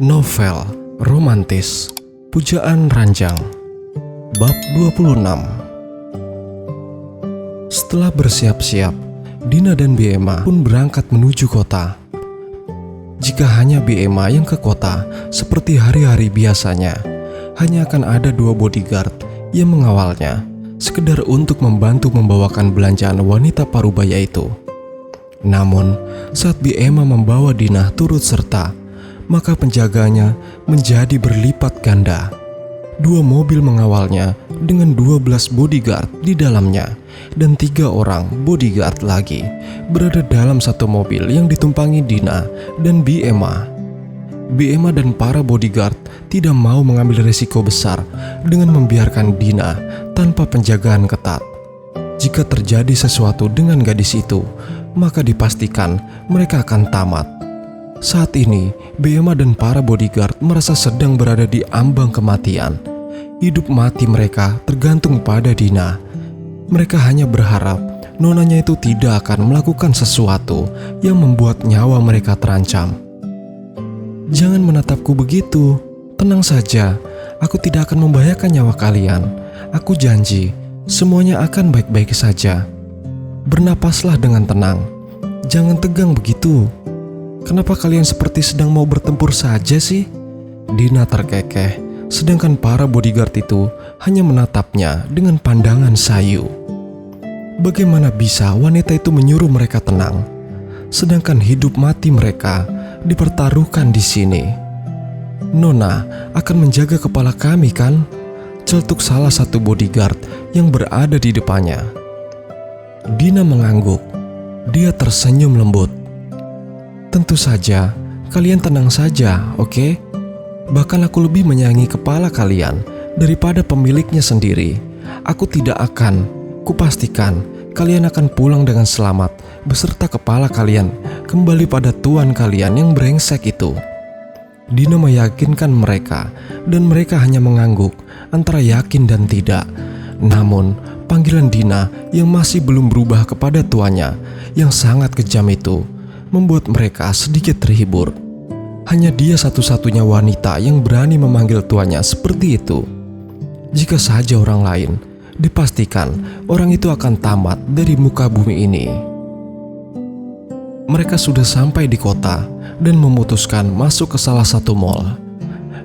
Novel romantis Pujaan Ranjang Bab 26. Setelah bersiap-siap, Dina dan Biema pun berangkat menuju kota. Jika hanya Biema yang ke kota seperti hari-hari biasanya, hanya akan ada 2 bodyguard yang mengawalnya, sekedar untuk membantu membawakan belanjaan wanita parubaya itu. Namun, saat Biema membawa Dina turut serta, maka penjaganya menjadi berlipat ganda. 2 mobil mengawalnya dengan 12 bodyguard di dalamnya, dan 3 orang bodyguard lagi berada dalam satu mobil yang ditumpangi Dina dan Biema. Biema dan para bodyguard tidak mau mengambil risiko besar dengan membiarkan Dina tanpa penjagaan ketat. Jika terjadi sesuatu dengan gadis itu, maka dipastikan mereka akan tamat. Saat ini, Biema dan para bodyguard merasa sedang berada di ambang kematian. Hidup mati mereka tergantung pada Dina. Mereka hanya berharap nonanya itu tidak akan melakukan sesuatu yang membuat nyawa mereka terancam. "Jangan menatapku begitu. Tenang saja, aku tidak akan membahayakan nyawa kalian. Aku janji, semuanya akan baik-baik saja. Bernapaslah dengan tenang. Jangan tegang begitu. Kenapa kalian seperti sedang mau bertempur saja sih?" Dina terkekeh, sedangkan para bodyguard itu hanya menatapnya dengan pandangan sayu. Bagaimana bisa wanita itu menyuruh mereka tenang, sedangkan hidup mati mereka dipertaruhkan di sini? "Nona akan menjaga kepala kami kan?" Celetuk salah satu bodyguard yang berada di depannya. Dina mengangguk. Dia tersenyum lembut. "Tentu saja, kalian tenang saja, oke? Bahkan aku lebih menyayangi kepala kalian daripada pemiliknya sendiri. Aku tidak akan, kupastikan kalian akan pulang dengan selamat beserta kepala kalian kembali pada tuan kalian yang brengsek itu." Dina meyakinkan mereka, dan mereka hanya mengangguk antara yakin dan tidak. Namun, panggilan Dina yang masih belum berubah kepada tuannya yang sangat kejam itu membuat mereka sedikit terhibur. Hanya dia satu-satunya wanita yang berani memanggil tuannya seperti itu. Jika saja orang lain, dipastikan orang itu akan tamat dari muka bumi ini. Mereka sudah sampai di kota dan memutuskan masuk ke salah satu mall.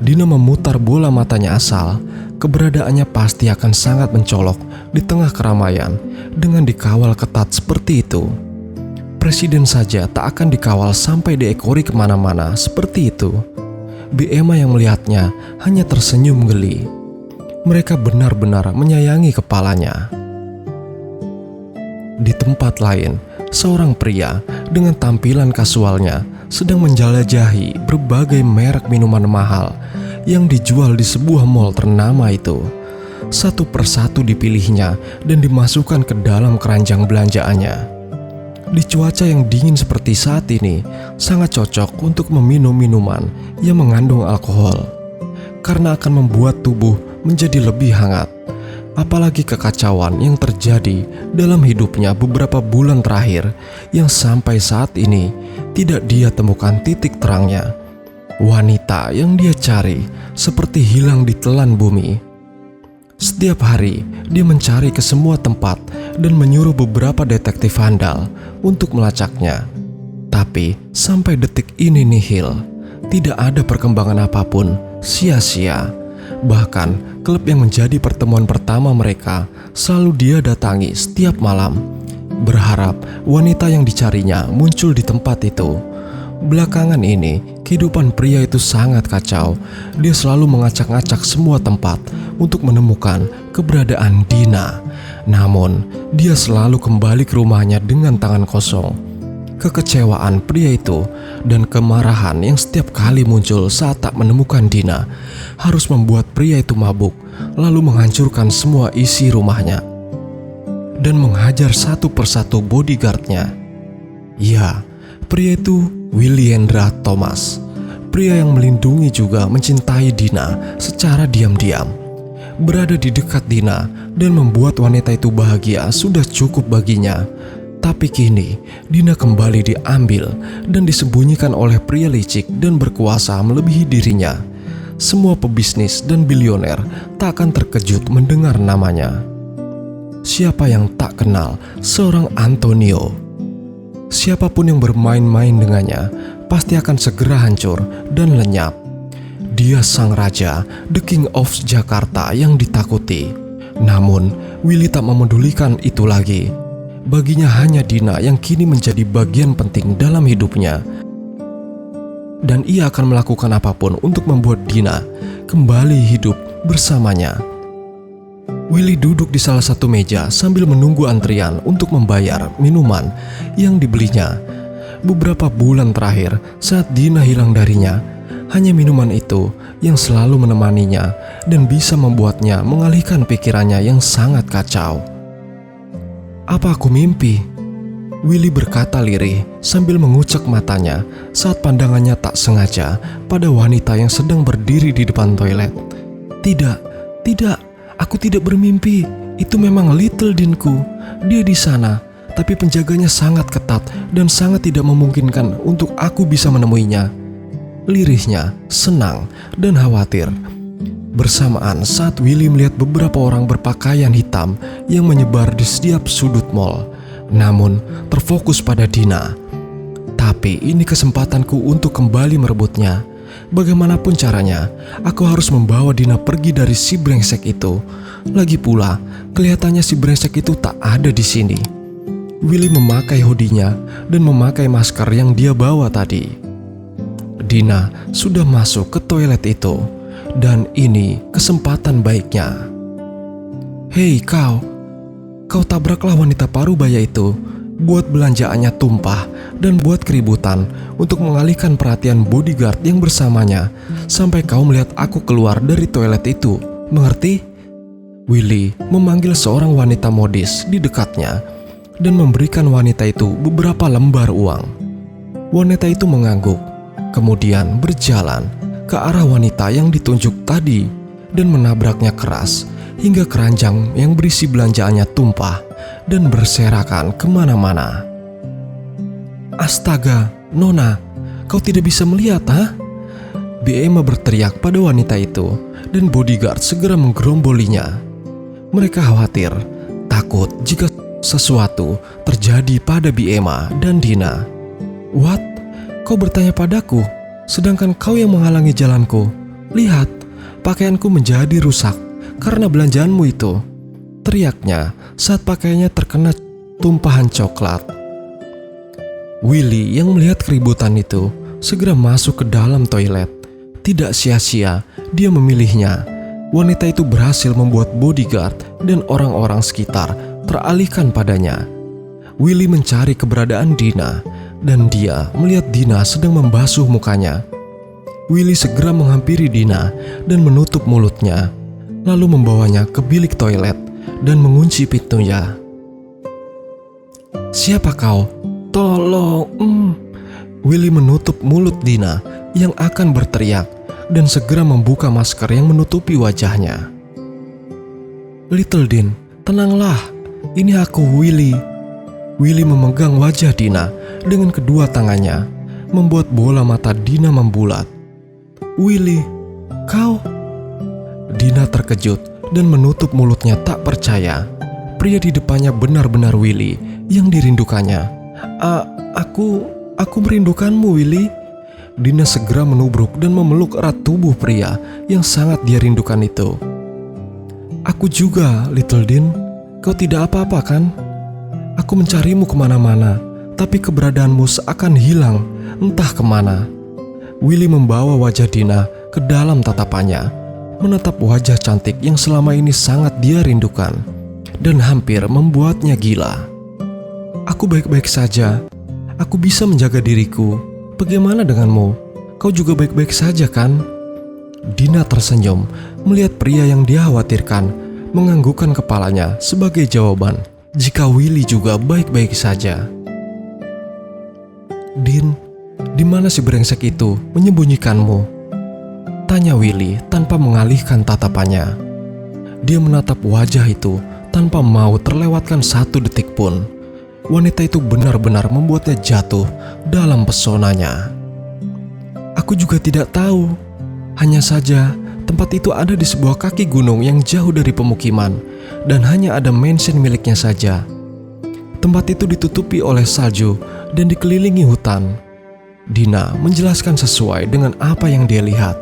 Dina memutar bola matanya asal. Keberadaannya pasti akan sangat mencolok di tengah keramaian dengan dikawal ketat seperti itu. Presiden saja tak akan dikawal sampai diekori kemana-mana seperti itu. Biema yang melihatnya hanya tersenyum geli. Mereka benar-benar menyayangi kepalanya. Di tempat lain, seorang pria dengan tampilan kasualnya sedang menjelajahi berbagai merek minuman mahal yang dijual di sebuah mall ternama itu. Satu persatu dipilihnya dan dimasukkan ke dalam keranjang belanjaannya. Di cuaca yang dingin seperti saat ini, sangat cocok untuk meminum minuman yang mengandung alkohol, karena akan membuat tubuh menjadi lebih hangat. Apalagi kekacauan yang terjadi dalam hidupnya beberapa bulan terakhir, yang sampai saat ini tidak dia temukan titik terangnya. Wanita yang dia cari seperti hilang ditelan bumi. Setiap hari, dia mencari ke semua tempat dan menyuruh beberapa detektif handal untuk melacaknya. Tapi, sampai detik ini nihil. Tidak ada perkembangan apapun, sia-sia. Bahkan, klub yang menjadi pertemuan pertama mereka selalu dia datangi setiap malam, berharap wanita yang dicarinya muncul di tempat itu. Belakangan ini, kehidupan pria itu sangat kacau. Dia selalu mengacak-ngacak semua tempat untuk menemukan keberadaan Dina. Namun, dia selalu kembali ke rumahnya dengan tangan kosong. Kekecewaan pria itu dan kemarahan yang setiap kali muncul saat tak menemukan Dina harus membuat pria itu mabuk, lalu menghancurkan semua isi rumahnya dan menghajar satu persatu bodyguardnya. Ya, pria itu Williendra Thomas, pria yang melindungi juga mencintai Dina secara diam-diam. Berada di dekat Dina dan membuat wanita itu bahagia sudah cukup baginya. Tapi kini Dina kembali diambil dan disembunyikan oleh pria licik dan berkuasa melebihi dirinya. Semua pebisnis dan bilioner tak akan terkejut mendengar namanya. Siapa yang tak kenal seorang Antonio? Siapapun yang bermain-main dengannya pasti akan segera hancur dan lenyap. Dia sang raja, the king of Jakarta yang ditakuti. Namun, Willy tak memedulikan itu lagi. Baginya hanya Dina yang kini menjadi bagian penting dalam hidupnya. Dan ia akan melakukan apapun untuk membuat Dina kembali hidup bersamanya. Willy duduk di salah satu meja sambil menunggu antrian untuk membayar minuman yang dibelinya. Beberapa bulan terakhir saat Dina hilang darinya, hanya minuman itu yang selalu menemaninya dan bisa membuatnya mengalihkan pikirannya yang sangat kacau. Apa aku mimpi? Willy berkata lirih sambil mengucek matanya saat pandangannya tak sengaja pada wanita yang sedang berdiri di depan toilet. Tidak, aku tidak bermimpi. Itu memang Little Dinku. Dia di sana, tapi penjaganya sangat ketat dan sangat tidak memungkinkan untuk aku bisa menemuinya. Lirihnya senang dan khawatir. Bersamaan saat Willy melihat beberapa orang berpakaian hitam yang menyebar di setiap sudut mall, namun terfokus pada Dina. Tapi ini kesempatanku untuk kembali merebutnya. Bagaimanapun caranya, aku harus membawa Dina pergi dari si brengsek itu. Lagi pula, kelihatannya si brengsek itu tak ada di sini. Willy memakai hoodie-nya dan memakai masker yang dia bawa tadi. Dina sudah masuk ke toilet itu. Dan ini kesempatan baiknya. Hei kau tabraklah wanita parubaya itu, buat belanjaannya tumpah dan buat keributan untuk mengalihkan perhatian bodyguard yang bersamanya sampai kau melihat aku keluar dari toilet itu, mengerti? Willy memanggil seorang wanita modis di dekatnya dan memberikan wanita itu beberapa lembar uang. Wanita itu mengangguk, kemudian berjalan ke arah wanita yang ditunjuk tadi dan menabraknya keras hingga keranjang yang berisi belanjaannya tumpah dan berserakan kemana-mana. Astaga, Nona, kau tidak bisa melihat, ha? Emma berteriak pada wanita itu dan bodyguard segera menggerombolinya. Mereka khawatir, takut jika sesuatu terjadi pada Emma dan Dina. What? Kau bertanya padaku? Sedangkan kau yang menghalangi jalanku. Lihat, pakaianku menjadi rusak karena belanjaanmu itu, teriaknya saat pakaiannya terkena tumpahan coklat. Willy yang melihat keributan itu segera masuk ke dalam toilet. Tidak sia-sia dia memilihnya. Wanita itu berhasil membuat bodyguard dan orang-orang sekitar teralihkan padanya. Willy mencari keberadaan Dina dan dia melihat Dina sedang membasuh mukanya. Willy segera menghampiri Dina dan menutup mulutnya, lalu membawanya ke bilik toilet dan mengunci pintunya. Siapa kau? Tolong! Willy menutup mulut Dina yang akan berteriak dan segera membuka masker yang menutupi wajahnya. Little Din, tenanglah. Ini aku, Willy. Willy memegang wajah Dina dengan kedua tangannya, membuat bola mata Dina membulat. Willy, kau? Dina terkejut dan menutup mulutnya tak percaya. Pria di depannya benar-benar Willy yang dirindukannya. Aku merindukanmu, Willy. Dina segera menubruk dan memeluk erat tubuh pria yang sangat dia rindukan itu. Aku juga, Little Din. Kau tidak apa-apa kan? Aku mencarimu kemana-mana, tapi keberadaanmu seakan hilang, entah kemana. Willy membawa wajah Dina ke dalam tatapannya, menatap wajah cantik yang selama ini sangat dia rindukan, dan hampir membuatnya gila. Aku baik-baik saja. Aku bisa menjaga diriku. Bagaimana denganmu? Kau juga baik-baik saja kan? Dina tersenyum melihat pria yang dia khawatirkan menganggukkan kepalanya sebagai jawaban jika Willy juga baik-baik saja. Din, di mana si brengsek itu menyembunyikanmu? Tanya Willy tanpa mengalihkan tatapannya. Dia menatap wajah itu tanpa mau terlewatkan satu detik pun. wanita itu benar-benar membuatnya jatuh dalam pesonanya. Aku juga tidak tahu. Hanya saja tempat itu ada di sebuah kaki gunung yang jauh dari pemukiman dan hanya ada mansion miliknya saja. Tempat itu ditutupi oleh salju dan dikelilingi hutan. Dina menjelaskan sesuai dengan apa yang dia lihat.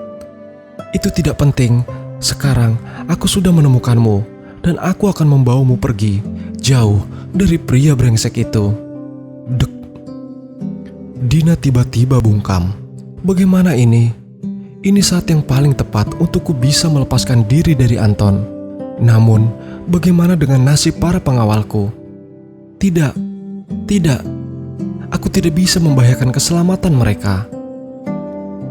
Itu tidak penting. Sekarang aku sudah menemukanmu dan aku akan membawamu pergi jauh dari pria brengsek itu. Dek. Dina tiba-tiba bungkam. Bagaimana ini? Ini saat yang paling tepat untukku bisa melepaskan diri dari Anton. Namun, bagaimana dengan nasib para pengawalku? Tidak. Aku tidak bisa membahayakan keselamatan mereka.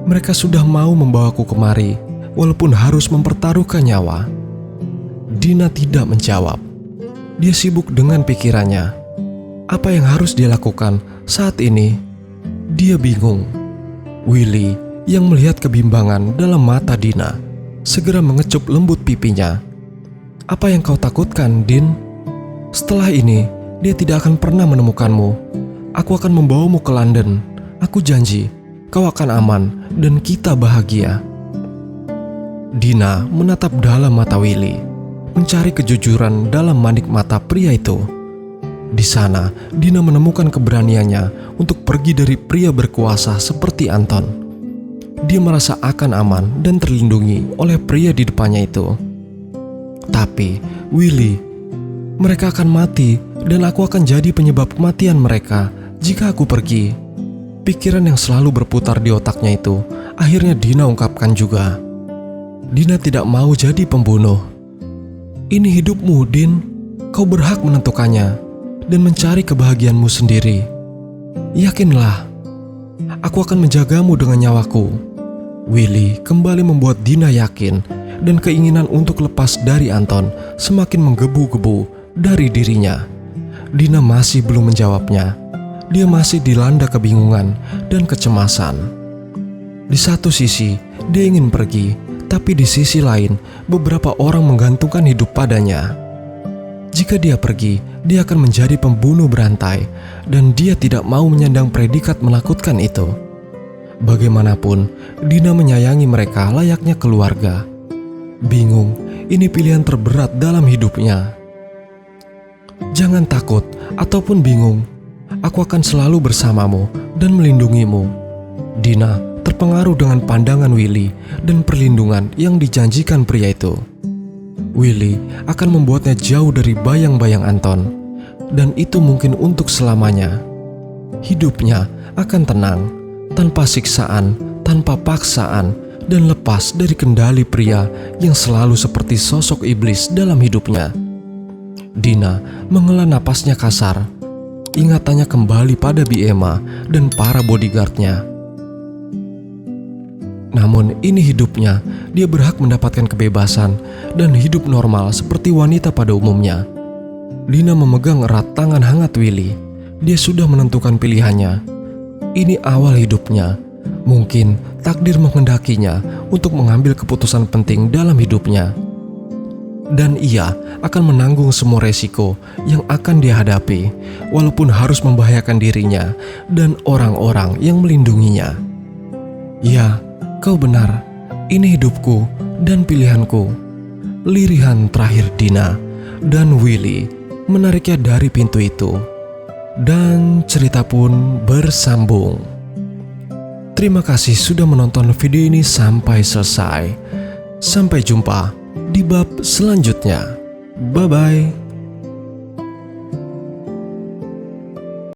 Mereka sudah mau membawaku kemari, walaupun harus mempertaruhkan nyawa. Dina tidak menjawab. Dia sibuk dengan pikirannya. Apa yang harus dia lakukan saat ini? Dia bingung. Willy yang melihat kebimbangan dalam mata Dina segera mengecup lembut pipinya. Apa yang kau takutkan, Din? Setelah ini, dia tidak akan pernah menemukanmu. Aku akan membawamu ke London. Aku janji, kau akan aman dan kita bahagia. Dina menatap dalam mata Willy, mencari kejujuran dalam manik mata pria itu. Di sana, Dina menemukan keberaniannya untuk pergi dari pria berkuasa seperti Anton. Dia merasa akan aman dan terlindungi oleh pria di depannya itu. Tapi, Willy, mereka akan mati dan aku akan jadi penyebab kematian mereka jika aku pergi. Pikiran yang selalu berputar di otaknya itu akhirnya Dina ungkapkan juga. Dina tidak mau jadi pembunuh. Ini hidupmu, Din. Kau berhak menentukannya dan mencari kebahagiaanmu sendiri. Yakinlah, aku akan menjagamu dengan nyawaku. Willy kembali membuat Dina yakin dan keinginan untuk lepas dari Anton semakin menggebu-gebu dari dirinya. Dina masih belum menjawabnya. Dia masih dilanda kebingungan dan kecemasan. Di satu sisi, dia ingin pergi, tapi di sisi lain, beberapa orang menggantungkan hidup padanya. Jika dia pergi, dia akan menjadi pembunuh berantai, dan dia tidak mau menyandang predikat menakutkan itu. Bagaimanapun, Dina menyayangi mereka layaknya keluarga. Bingung, ini pilihan terberat dalam hidupnya. Jangan takut ataupun bingung. Aku akan selalu bersamamu dan melindungimu. Dina terpengaruh dengan pandangan Willy dan perlindungan yang dijanjikan pria itu. Willy akan membuatnya jauh dari bayang-bayang Anton, dan itu mungkin untuk selamanya. Hidupnya akan tenang, tanpa siksaan, tanpa paksaan, dan lepas dari kendali pria yang selalu seperti sosok iblis dalam hidupnya. Dina menghela napasnya kasar. Ingatannya kembali pada Biema dan para bodyguardnya. Namun ini hidupnya, dia berhak mendapatkan kebebasan dan hidup normal seperti wanita pada umumnya. Dina memegang erat tangan hangat Willy. Dia sudah menentukan pilihannya. Ini awal hidupnya. Mungkin takdir menghendakinya untuk mengambil keputusan penting dalam hidupnya. Dan ia akan menanggung semua resiko yang akan dia hadapi, walaupun harus membahayakan dirinya dan orang-orang yang melindunginya. Ya, kau benar. Ini hidupku dan pilihanku. Lirihan terakhir Dina, dan Willy menariknya dari pintu itu. Dan cerita pun bersambung. Terima kasih sudah menonton video ini sampai selesai. Sampai jumpa di bab selanjutnya. Bye-bye.